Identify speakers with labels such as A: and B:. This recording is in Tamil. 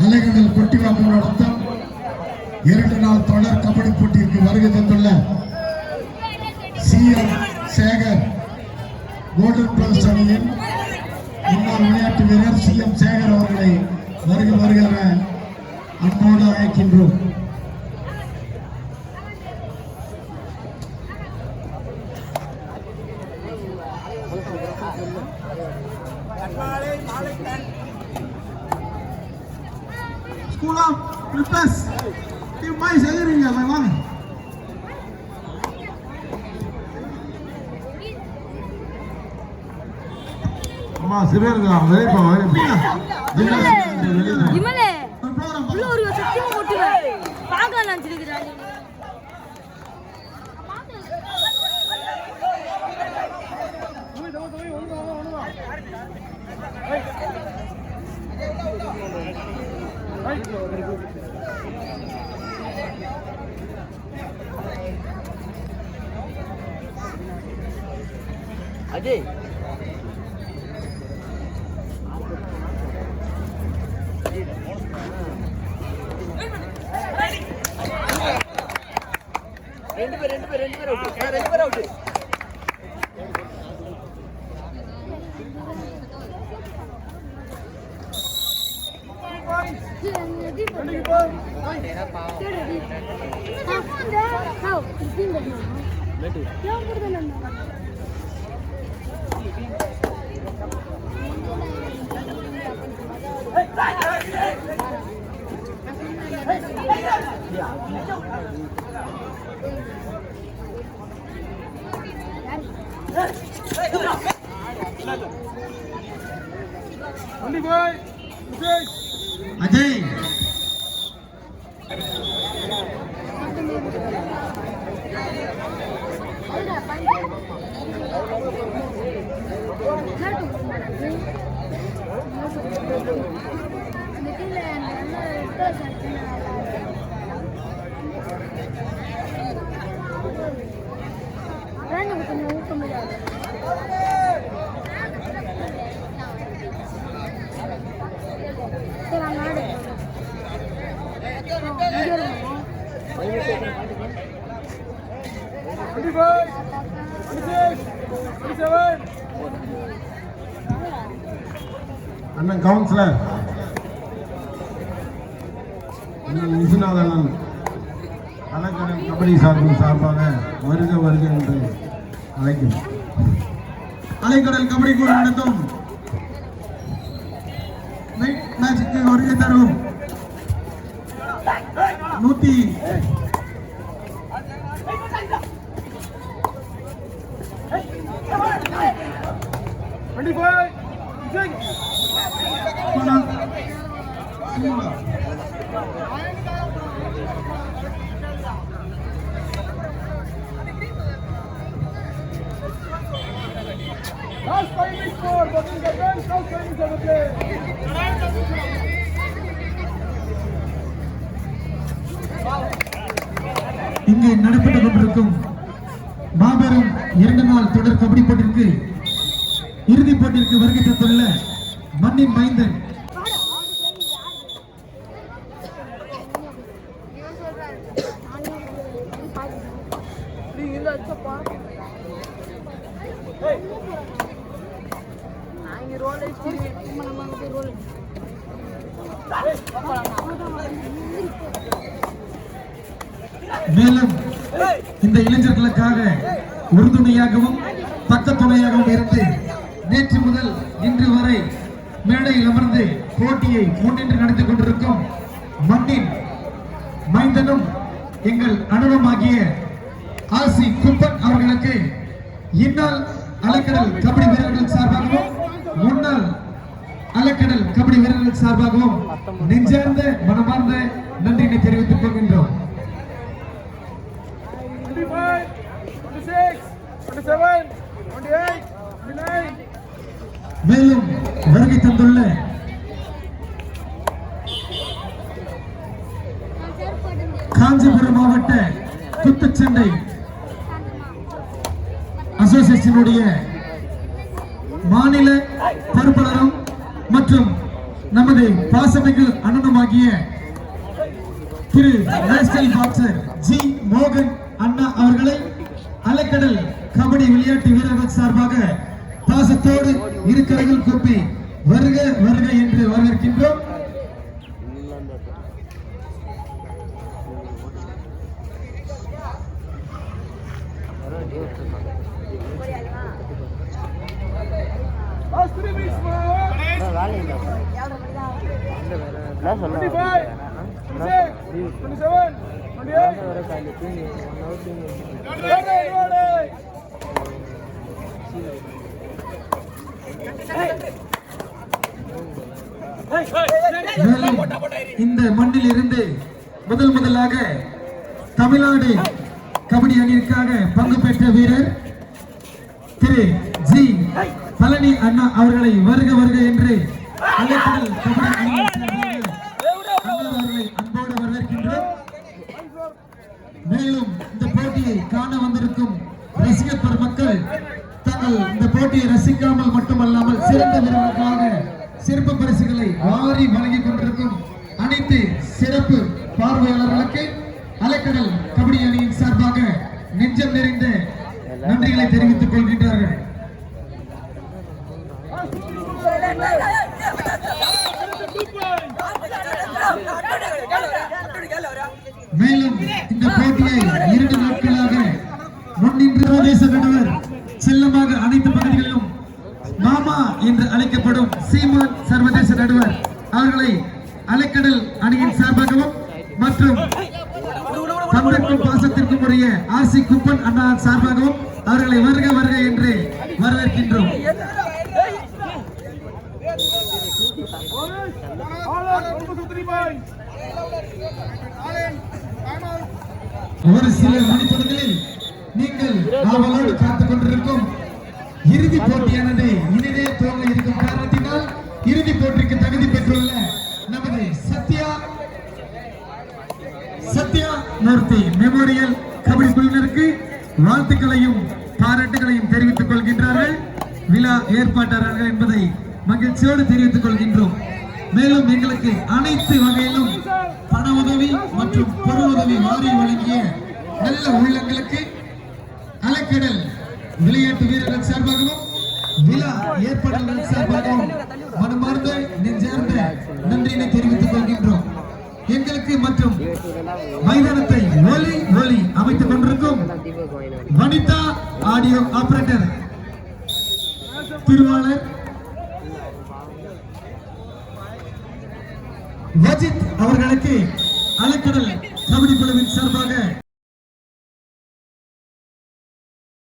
A: அலைகடல் கொட்டிவாக்கம் நடத்தும் 2 நாள் தொடர் கபடி போட்டிக்கு வருகை தந்துள்ள CM சேகர் கோல்டன் பிளஸ் அணியின் முன்னாள் விளையாட்டு வீரர் CM சேகர் அவர்களை வருகிற அன்போடு அழைக்கின்றோம்.
B: School of Plus Team Mais எதிரிங்க வாங்க. அம்மா சிவருங்க வெளிய
C: இமலே உள்ள ஒரு சத்தியமா போட்டுவே பார்க்கலாம் நினைச்சிருக்காங்க.
D: அஜய் ரெண்டு பேர் அவுட்.
A: அஜய்
B: அண்ணன் கவுன்சிலர் அண்ணன் விஸ்வநாதன் அலக்கடல் கபடி சார்பாக வருக என்று அழைக்கும். அலைக்கடல் கபடி குழு நடத்தும் மேட்சுக்கு வருகை தரும்
A: 25 இங்கே நடைபெற்றுக் கொண்டிருக்கும் மாபெரும் 2 நாள் தொடர் கபடி போட்டிற்கு இறுதிப் போட்டிற்கு வருகை தந்துள்ள மண்ணின் மைந்தன் மேலும் இந்த இளைஞர்களுக்காக உறுதுணையாகவும் பக்க துணையாகவும் இருந்து நேற்று முதல் இன்று வரை மேடையில் அமர்ந்து போட்டியை முன்னின்று நடத்திக் கொண்டிருக்கும் மண்ணின் மைந்தனும் எங்கள் அனுபவமாகிய ஆசி குப்பன் அவர்களுக்கு இந்நாள் அலைக்கடல் கபடி வீரர்கள் சார்பாகவும் முன்னாள் அலைக்கடல் கபடி வீரர்கள் சார்பாகவும் நெஞ்சார்ந்த மனமார்ந்த நன்றியை தெரிவித்துக் கொள்கின்றோம்.
B: 26, 27, 28, 29.
A: மேலும் வருகை தந்துள்ள
E: குத்துச்சண்டை அசோசியேஷனுடைய மாநில பொறுப்பாளரும் மற்றும் நமது பாசமிகு அண்ணனுமாகிய திரு நேஷனல் பாக்சர் ஜி மோகன் அண்ணா அவர்களை அலைக்கடல் கபடி விளையாட்டு வீரர்கள் சார்பாக பாசத்தோடு இரு கரங்கள் கூப்பி வருக வருக என்று வரவேற்கின்றோம்.
B: Last 3 minutes,
D: வேலை இல்லை என்ன சொல்ல
B: 25, 26, 27, 28.
D: வர காலையில் தூங்கி 1 hour தூங்கி
E: மேலும் இந்த மண்ணில் இருந்து முதலாக தமிழ்நாடு கபடி அணியிற்காக பங்கு பெற்ற வீரர் திரு ஜி பழனி அண்ணா அவர்களை வருக வருக என்று அலைக்கடல் கபடி அணியின் சார்பாக அவர்களை அன்போடு வரவேற்கின்றோம். மேலும் இந்த போட்டியை காண வந்திருக்கும் ரசிகர் பெருமக்கள் தங்கள் இந்த போட்டியை ரசிக்காமல் மட்டுமல்லாமல் சிறந்த வீரர்களுக்காக சிறப்பு பரிசுகளை வாரி வழங்கிக் கொண்டிருக்கும் அனைத்து சிறப்பு பார்வையாளர்களுக்கு அலைக்கடல் கபடி அணியின் சார்பாக நெஞ்சம் நிறைந்த நன்றிகளை தெரிவித்துக் கொள்கின்றார்கள். மேலும் இந்த போட்டியை 2 நாட்களாக முன்னின்று பிரதேச நடுவர் செல்லமாக அனைத்து பகுதிகளிலும் மாமா என்று அழைக்கப்படும் சீமான் சர்வதேச நடுவர் அவர்களை அலைக்கடல் அணியின் சார்பாகவும் மற்றும் தமிழுக்கும் பாசத்திற்கும் உரிய ஆர்சி குப்பன் அண்ணா சார்பாகவும் அவர்களை வருக வருக என்று வரவேற்கின்றோம். ஒரு சில மணிப்பொழுதுகளில் நீங்கள் ஆவலோடு காத்துக் கொண்டிருக்கும் இறுதிப் போட்டியானது இனிதே துவங்க இருக்கும் காரணத்தினால் இறுதிப் போட்டிக்கு தகுதி பெற்றுள்ள நமது சத்யா மூர்த்தி மெமோரியல் கபடி குழுவினருக்கு வாழ்த்துக்களையும் பாராட்டுகளையும் தெரிவித்துக் கொள்கின்றார்கள் விழா ஏற்பாட்டாளர்கள் என்பதை மகிழ்ச்சியோடு தெரிவித்துக் கொள்கின்றோம். மேலும் எங்களுக்கு அனைத்து வகையிலும் பண உதவி மற்றும் பொருள் உதவி வாரி வழங்கிய நல்ல உள்ளங்களுக்கு அலைக்கடல் விளையாட்டு வீரர்கள் சார்பாகவும் விழா ஏற்பாட்டாளர்கள் சார்பாகவும் மனமார்ந்த நெஞ்சார்ந்த நன்றியினை தெரிவித்துக் கொள்கின்றோம். எங்களுக்கு மற்றும் மைதானத்தை ஒலி அமைத்துக் கொண்டிருக்கும் வனிதா ஆடியோ ஆபரேட்டர் திருவாளர் வஜித் அவர்களுக்கு அலைக்கடல் கபடி குழுவின் சார்பாக